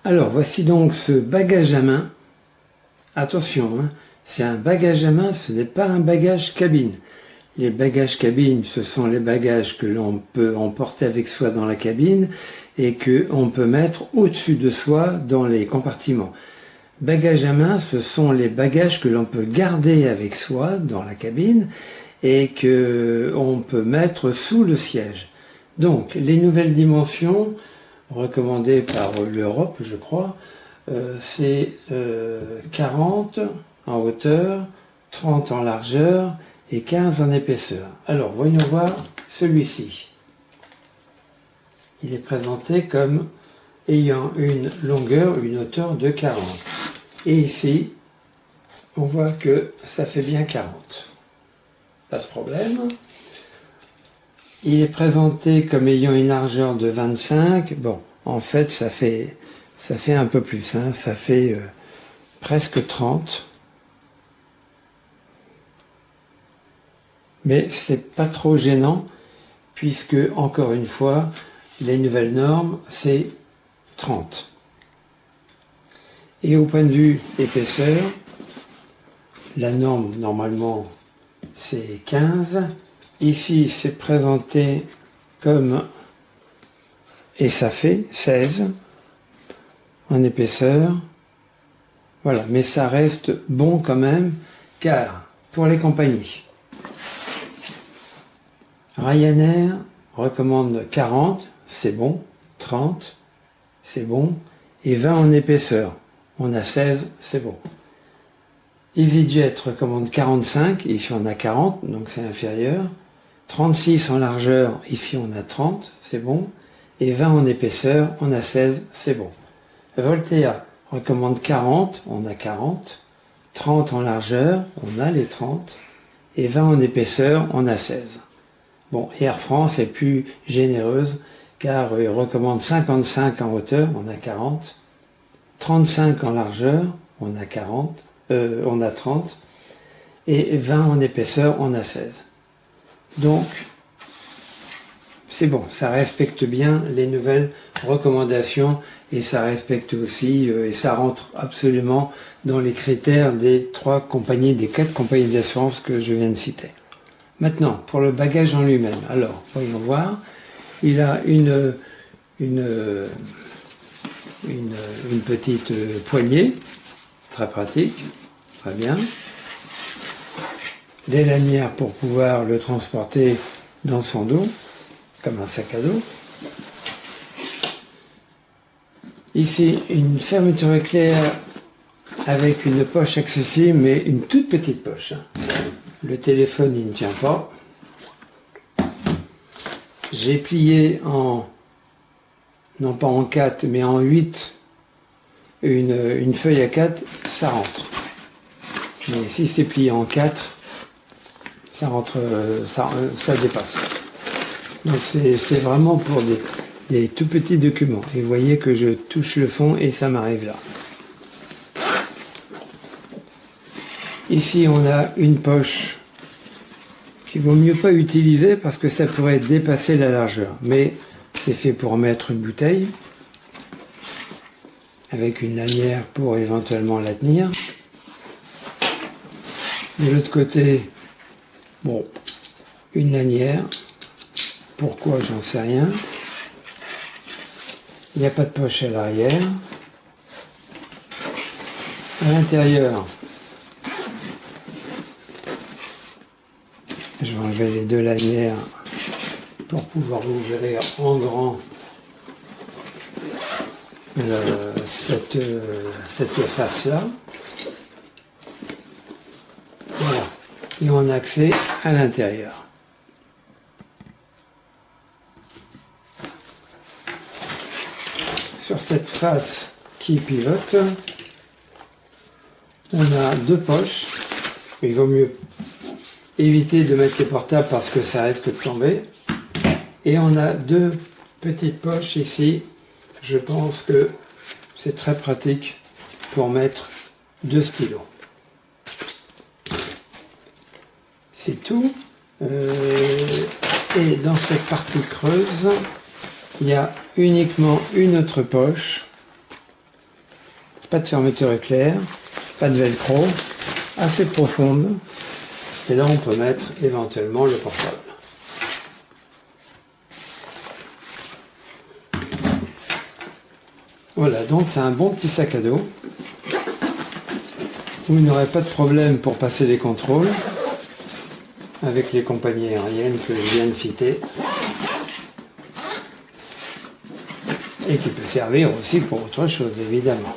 Alors, voici donc ce bagage à main. Attention, hein, c'est un bagage à main, ce n'est pas un bagage cabine. Les bagages cabine, ce sont les bagages que l'on peut emporter avec soi dans la cabine et que on peut mettre au-dessus de soi dans les compartiments. Bagages à main, ce sont les bagages que l'on peut garder avec soi dans la cabine et que on peut mettre sous le siège. Donc, les nouvelles dimensions recommandées par l'Europe, je crois, c'est 40 en hauteur, 30 en largeur et 15 en épaisseur. Alors, voyons voir celui-ci. Il est présenté comme ayant une longueur, une hauteur de 40. Et ici, on voit que ça fait bien 40. Pas de problème. Il est présenté comme ayant une largeur de 25. Bon, en fait, ça fait un peu plus. Hein. Ça fait presque 30. Mais c'est pas trop gênant, puisque, encore une fois, les nouvelles normes, c'est 30. Et au point de vue épaisseur, la norme, normalement, c'est 15. Ici, c'est présenté comme, et ça fait 16 en épaisseur. Voilà, mais ça reste bon quand même, car pour les compagnies, Ryanair recommande 40, c'est bon, 30, c'est bon, et 20 en épaisseur. On a 16, c'est bon. EasyJet recommande 45, ici on a 40, donc c'est inférieur. 36 en largeur, ici on a 30, c'est bon. Et 20 en épaisseur, on a 16, c'est bon. Voltea recommande 40, on a 40. 30 en largeur, on a les 30. Et 20 en épaisseur, on a 16. Bon, Air France est plus généreuse, car il recommande 55 en hauteur, on a 40. 35 en largeur, on a 40. On a 30, et 20 en épaisseur, on a 16. Donc, c'est bon, ça respecte bien les nouvelles recommandations, et ça respecte aussi, et ça rentre absolument dans les critères des 4 compagnies d'assurance que je viens de citer. Maintenant, pour le bagage en lui-même, alors, voyons voir, il a une petite poignée, très pratique. Très bien. Des lanières pour pouvoir le transporter dans son dos, comme un sac à dos. Ici, une fermeture éclair avec une poche accessible, mais une toute petite poche. Le téléphone, il ne tient pas. J'ai plié en, non pas en 4, mais en 8, une feuille à 4, ça rentre. Mais si c'est plié en 4, ça rentre, ça dépasse. Donc c'est vraiment pour des tout petits documents. Et vous voyez que je touche le fond et ça m'arrive là. Ici on a une poche qu'il vaut mieux pas utiliser parce que ça pourrait dépasser la largeur. Mais c'est fait pour mettre une bouteille avec une lanière pour éventuellement la tenir. De l'autre côté, bon, une lanière. Pourquoi, j'en sais rien. Il n'y a pas de poche à l'arrière. À l'intérieur, je vais enlever les 2 lanières pour pouvoir ouvrir en grand cette face-là. Voilà. Et on a accès à l'intérieur. Sur cette face qui pivote, on a 2 poches. Il vaut mieux éviter de mettre les portables parce que ça risque de tomber. Et on a 2 petites poches ici. Je pense que c'est très pratique pour mettre 2 stylos. C'est tout. Et dans cette partie creuse, il y a uniquement une autre poche pas de fermeture éclair, pas de velcro, assez profonde. Et là on peut mettre éventuellement le portable. Voilà, donc c'est un bon petit sac à dos où il n'aurait pas de problème pour passer les contrôles avec les compagnies aériennes que je viens de citer, et qui peut servir aussi pour autre chose évidemment.